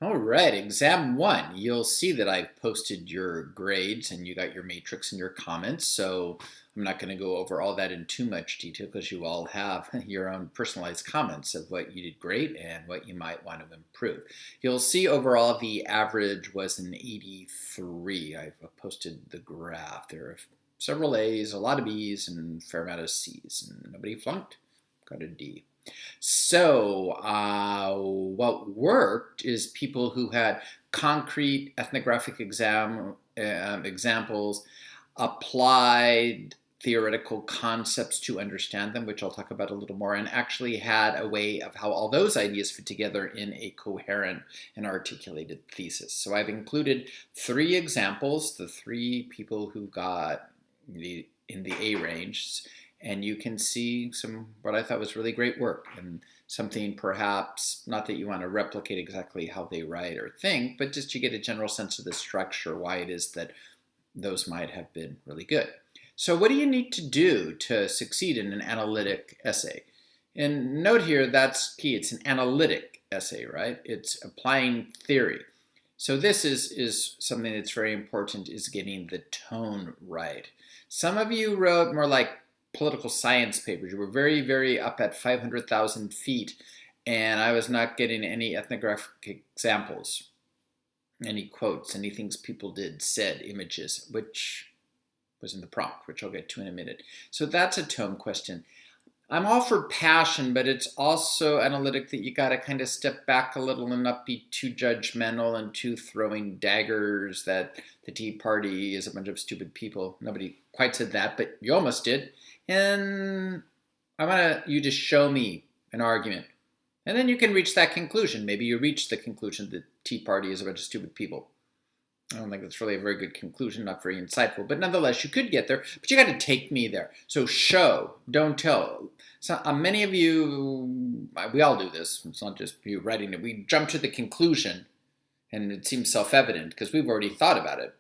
All right, exam one. You'll see that I've posted your grades and you got your matrix and your comments. So I'm not going to go over all that in too much detail because you all have your own personalized comments of what you did great and what you might want to improve. You'll see overall the average was an 83. I've posted the graph. There are several A's, a lot of B's, and a fair amount of C's. And nobody flunked. Got a D. So what worked is people who had concrete ethnographic examples, applied theoretical concepts to understand them, which I'll talk about a little more, and actually had a way of how all those ideas fit together in a coherent and articulated thesis. So I've included 3 examples, the 3 people who got in the A range. And you can see what I thought was really great work and something perhaps, not that you want to replicate exactly how they write or think, but just you get a general sense of the structure, why it is that those might have been really good. So what do you need to do to succeed in an analytic essay? And note here, that's key. It's an analytic essay, right? It's applying theory. So this is something that's very important, is getting the tone right. Some of you wrote more like political science papers. You were very, very up at 500,000 feet, and I was not getting any ethnographic examples, any quotes, any things people did, said, images, which was in the prompt, which I'll get to in a minute. So that's a tone question. I'm all for passion, but it's also analytic that you got to kind of step back a little and not be too judgmental and too throwing daggers that the Tea Party is a bunch of stupid people. Nobody quite said that, but you almost did. And I want you to show me an argument. And then you can reach that conclusion. Maybe you reach the conclusion that the Tea Party is a bunch of stupid people. I don't think that's really a very good conclusion, not very insightful. But nonetheless, you could get there, but you got to take me there. So show, don't tell. So many of you, we all do this. It's not just you writing it. We jump to the conclusion, and it seems self-evident because we've already thought about it.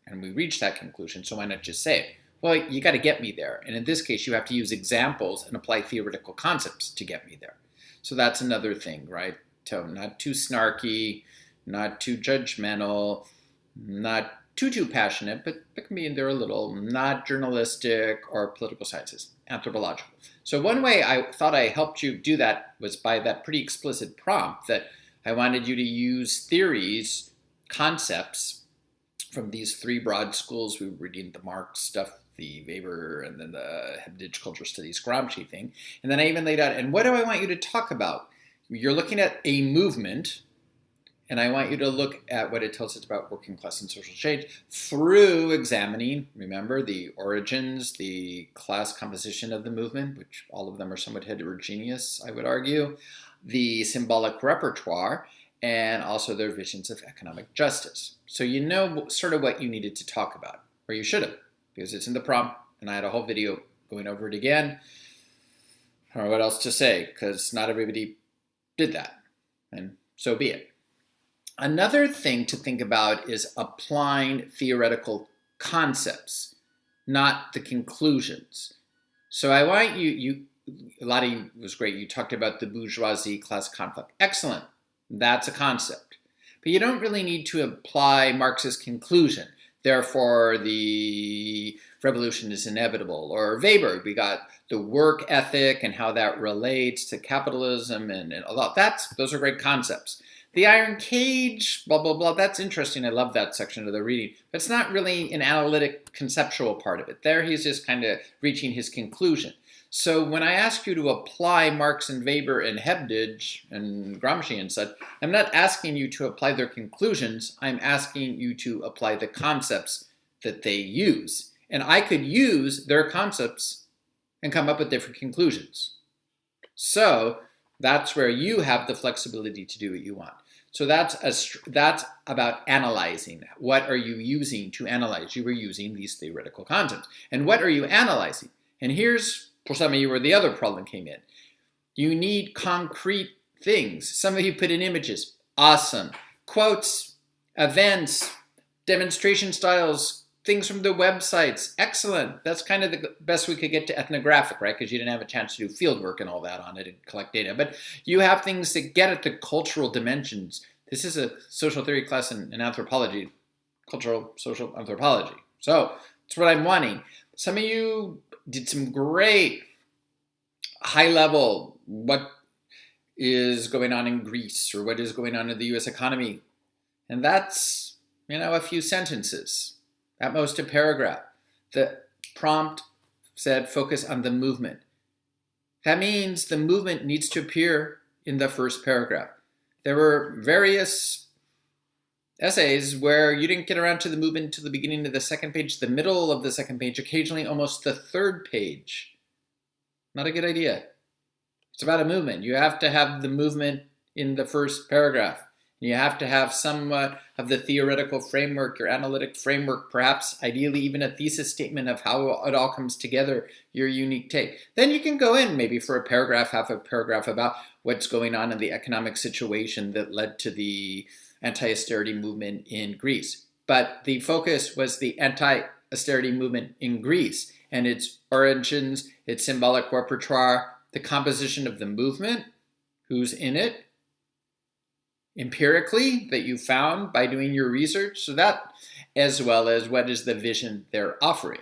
And we reach that conclusion, so why not just say it? Well, you got to get me there. And in this case, you have to use examples and apply theoretical concepts to get me there. So that's another thing, right? So not too snarky, not too judgmental, not too passionate, but can be in there a little, not journalistic or political sciences, anthropological. So one way I thought I helped you do that was by that pretty explicit prompt that I wanted you to use theories, concepts from these 3 broad schools. We were reading the Marx stuff, the Weber, and then the Heritage Cultural Studies Gramsci thing. And then I even laid out, and what do I want you to talk about? You're looking at a movement, and I want you to look at what it tells us about working class and social change through examining, remember, the origins, the class composition of the movement, which all of them are somewhat heterogeneous, I would argue, the symbolic repertoire, and also their visions of economic justice. So you know sort of what you needed to talk about, or you should have, because it's in the prompt, and I had a whole video going over it again. I don't know what else to say, because not everybody did that, and so be it. Another thing to think about is applying theoretical concepts, not the conclusions. So I want a lot of you was great. You talked about the bourgeoisie class conflict. Excellent. That's a concept. But you don't really need to apply Marx's conclusion. Therefore, the revolution is inevitable. Or Weber, we got the work ethic and how that relates to capitalism and a lot. Those are great concepts. The iron cage, blah, blah, blah, that's interesting. I love that section of the reading. But it's not really an analytic, conceptual part of it. There he's just kind of reaching his conclusion. So when I ask you to apply Marx and Weber and Hebdige and Gramsci and such, I'm not asking you to apply their conclusions. I'm asking you to apply the concepts that they use. And I could use their concepts and come up with different conclusions. So that's where you have the flexibility to do what you want. So that's about analyzing. What are you using to analyze? You were using these theoretical concepts. And what are you analyzing? And here's, for some of you, where the other problem came in. You need concrete things. Some of you put in images. Awesome. Quotes, events, demonstration styles, things from the websites. Excellent. That's kind of the best we could get to ethnographic, right? Because you didn't have a chance to do field work and all that on it and collect data. But you have things that get at the cultural dimensions, This is a social theory class in anthropology, cultural social anthropology. So that's what I'm wanting. Some of you did some great high level, what is going on in Greece or what is going on in the US economy. And that's, a few sentences, at most a paragraph. The prompt said focus on the movement. That means the movement needs to appear in the first paragraph. There were various essays where you didn't get around to the movement until the beginning of the second page, the middle of the second page, occasionally almost the third page. Not a good idea. It's about a movement. You have to have the movement in the first paragraph. You have to have somewhat of the theoretical framework, your analytic framework, perhaps ideally even a thesis statement of how it all comes together, your unique take. Then you can go in maybe for a paragraph, half a paragraph about what's going on in the economic situation that led to the anti-austerity movement in Greece. But the focus was the anti-austerity movement in Greece and its origins, its symbolic repertoire, the composition of the movement, who's in it, empirically that you found by doing your research, so that, as well as what is the vision they're offering.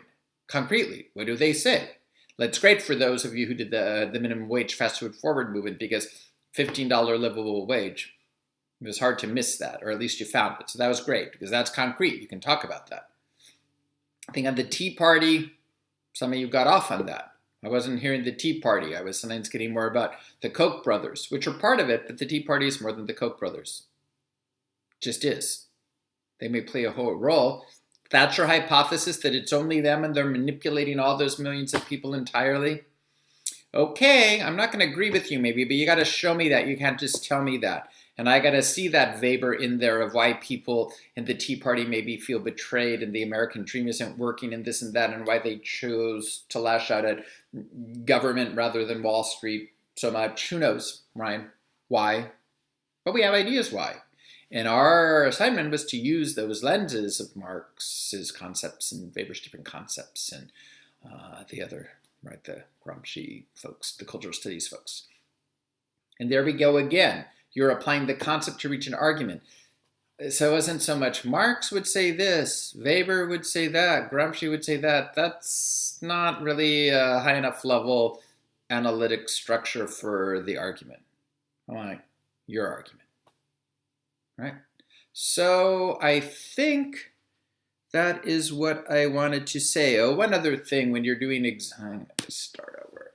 Concretely, what do they say? That's great for those of you who did the minimum wage fast food forward movement, because $15 livable wage, it was hard to miss that, or at least you found it. So that was great, because that's concrete. You can talk about that. I think on the Tea Party, some of you got off on that. I wasn't hearing the Tea Party. I was sometimes getting more about the Koch brothers, which are part of it, but the Tea Party is more than the Koch brothers. Just is. They may play a whole role. That's your hypothesis, that it's only them and they're manipulating all those millions of people entirely. Okay, I'm not going to agree with you maybe, but you got to show me that. You can't just tell me that. And I got to see that Weber in there of why people in the Tea Party maybe feel betrayed and the American dream isn't working and this and that, and why they chose to lash out at government rather than Wall Street so much. Who knows, Ryan? Why? But we have ideas why. And our assignment was to use those lenses of Marx's concepts and Weber's different concepts and the other, right, the Gramsci folks, the cultural studies folks. And there we go again. You're applying the concept to reach an argument. So it wasn't so much Marx would say this, Weber would say that, Gramsci would say that. That's not really a high enough level analytic structure for the argument. I want your argument, right? So I think that is what I wanted to say. Oh, one other thing when you're doing exam, start over.